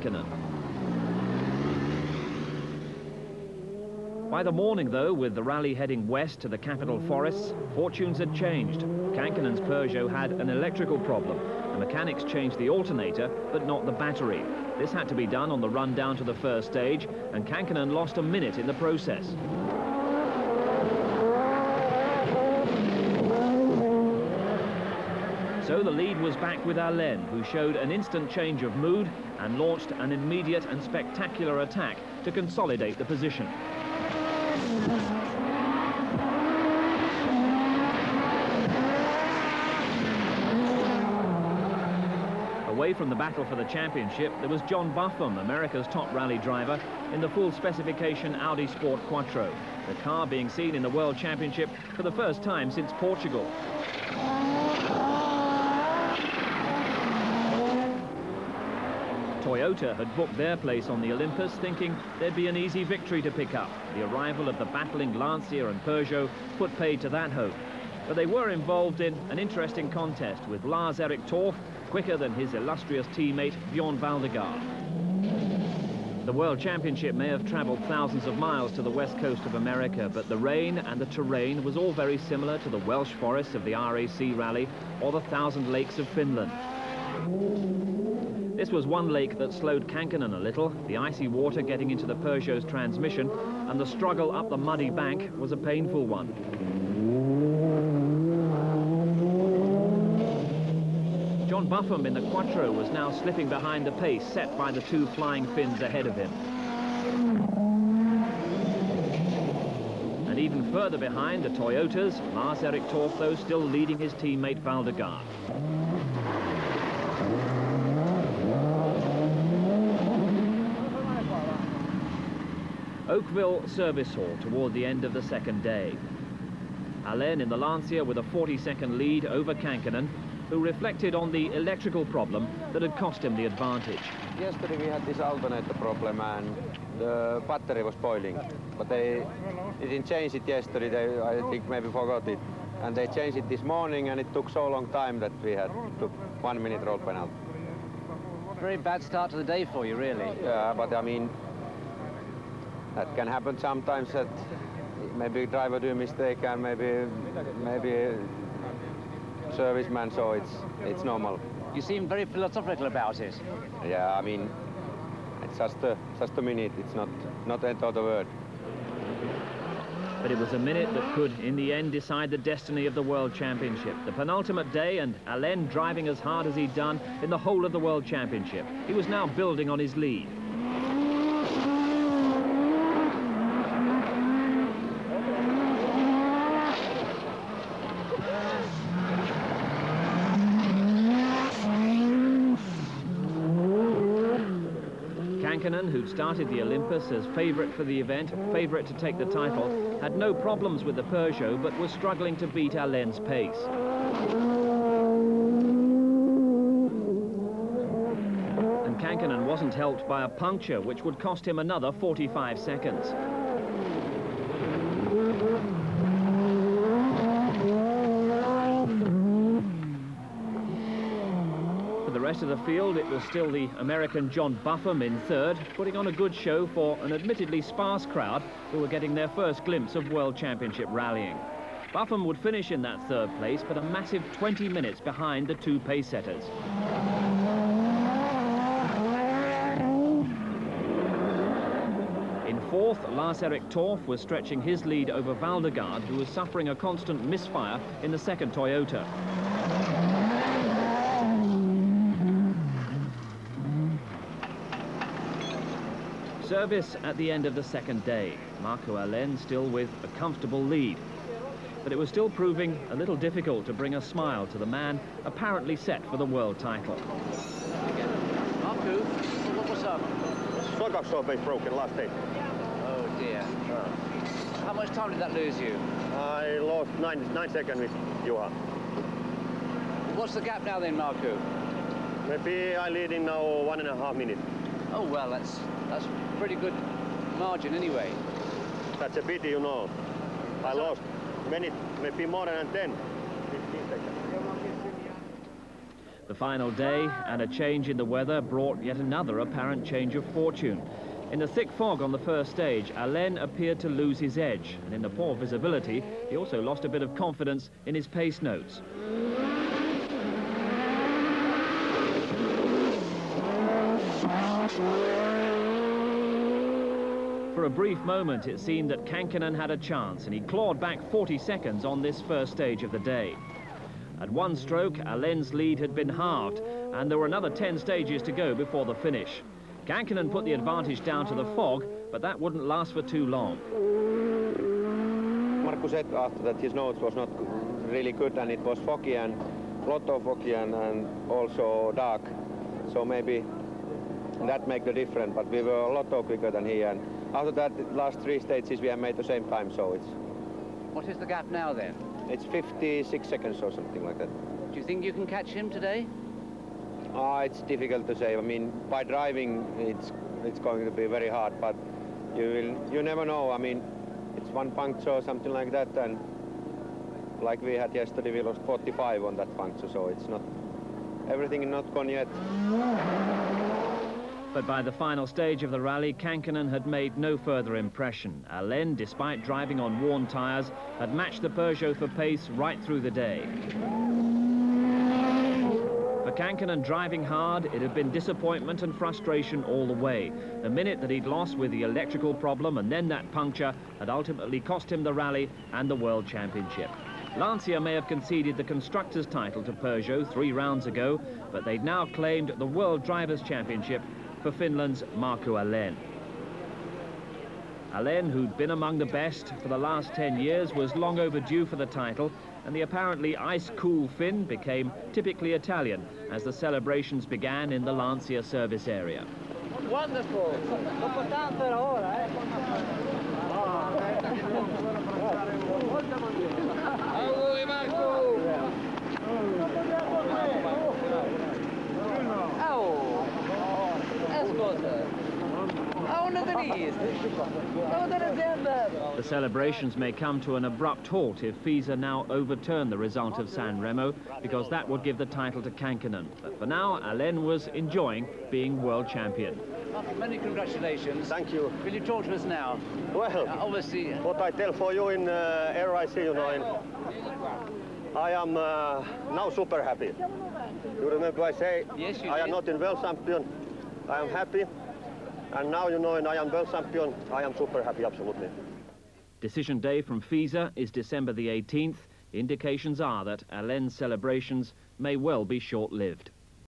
Kankkunen. By the morning, though, with the rally heading west to the capital forests, fortunes had changed. Kankkunen's Peugeot had an electrical problem. The mechanics changed the alternator, but not the battery. This had to be done on the run down to the first stage, and Kankkunen lost a minute in the process. So the lead was back with Alain, who showed an instant change of mood and launched an immediate and spectacular attack to consolidate the position. Away from the battle for the championship, there was John Buffum, America's top rally driver, in the full specification Audi Sport Quattro, the car being seen in the World Championship for the first time since Portugal. Toyota had booked their place on the Olympus, thinking there'd be an easy victory to pick up. The arrival of the battling Lancia and Peugeot put paid to that hope. But they were involved in an interesting contest, with Lars-Erik Torff quicker than his illustrious teammate Bjorn Valdegaard. The World Championship may have travelled thousands of miles to the west coast of America, but the rain and the terrain was all very similar to the Welsh forests of the RAC Rally or the Thousand Lakes of Finland. This was one lake that slowed Kankkunen a little, the icy water getting into the Peugeot's transmission, and the struggle up the muddy bank was a painful one. John Buffum in the Quattro was now slipping behind the pace set by the two flying Finns ahead of him. And even further behind, the Toyotas, Lars-Erik Torff, though, still leading his teammate Valdegaard. Oakville Service Hall toward the end of the second day. Alain in the Lancia with a 40-second lead over Kankkunen, who reflected on the electrical problem that had cost him the advantage. Yesterday we had this alternator problem and the battery was boiling, but they didn't change it yesterday. They, I think, maybe forgot it, and they changed it this morning, and it took so long time that we had to 1 minute road penalty. Very bad start to the day for you, really. Yeah, but I mean, that can happen sometimes, that maybe driver do a mistake and maybe serviceman, so it's normal. You seem very philosophical about it. Yeah, I mean, it's just a minute. It's not end of the world. But it was a minute that could, in the end, decide the destiny of the World Championship. The penultimate day, and Alain driving as hard as he'd done in the whole of the World Championship. He was now building on his lead. Kankkunen, who'd started the Olympus as favourite for the event, favourite to take the title, had no problems with the Peugeot, but was struggling to beat Alain's pace. And Kankkunen wasn't helped by a puncture, which would cost him another 45 seconds. For the rest of the field, it was still the American John Buffum in third, putting on a good show for an admittedly sparse crowd who were getting their first glimpse of World Championship rallying. Buffum would finish in that third place, but a massive 20 minutes behind the two pace setters. In fourth, Lars-Erik Torff was stretching his lead over Valdegaard, who was suffering a constant misfire in the second Toyota. Service at the end of the second day. Marco Alain still with a comfortable lead. But it was still proving a little difficult to bring a smile to the man apparently set for the world title. Marco, what's up? Slug absorber is broken last day. Oh dear. How much time did that lose you? I lost 9 seconds with Juha. What's the gap now then, Marco? Maybe I lead in now 1.5 minutes. Oh well, that's pretty good margin anyway. That's a pity, you know. I lost maybe more than 10, 15 seconds. The final day and a change in the weather brought yet another apparent change of fortune. In the thick fog on the first stage, Alain appeared to lose his edge, and in the poor visibility, he also lost a bit of confidence in his pace notes. For a brief moment, it seemed that Kankkunen had a chance, and he clawed back 40 seconds on this first stage of the day. At one stroke, Alain's lead had been halved, and there were another 10 stages to go before the finish. Kankkunen put the advantage down to the fog, but that wouldn't last for too long. Markku said after that his notes was not really good, and it was foggy and lot of foggy and also dark. So maybe that made the difference, but we were a lot quicker than he, and after that, the last 3 stages we have made the same time, so it's... What is the gap now then? It's 56 seconds or something like that. Do you think you can catch him today? It's difficult to say. I mean, by driving, it's going to be very hard, but you never know. I mean, it's one puncture or something like that, and like we had yesterday, we lost 45 on that puncture, so it's not... Everything is not gone yet. But by the final stage of the rally, Kankkunen had made no further impression. Alain, despite driving on worn tyres, had matched the Peugeot for pace right through the day. For Kankkunen, driving hard, it had been disappointment and frustration all the way. The minute that he'd lost with the electrical problem and then that puncture had ultimately cost him the rally and the World Championship. Lancia may have conceded the Constructors' title to Peugeot 3 rounds ago, but they'd now claimed the World Drivers' Championship for Finland's Markku Alain. Alain, who'd been among the best for the last 10 years, was long overdue for the title, and the apparently ice-cool Finn became typically Italian as the celebrations began in the Lancia service area. Wonderful! The celebrations may come to an abrupt halt if FISA now overturn the result of San Remo, because that would give the title to Kankkunen. But for now, Alain was enjoying being world champion. Many congratulations. Thank you. Will you talk to us now? Well, Obviously... what I tell for you in RIC, you know, I am now super happy. You remember I say, yes, I am not in world champion, I am happy. And now, you know, and I am world champion, I am super happy, absolutely. Decision day from FISA is December the 18th. Indications are that Alain's celebrations may well be short-lived.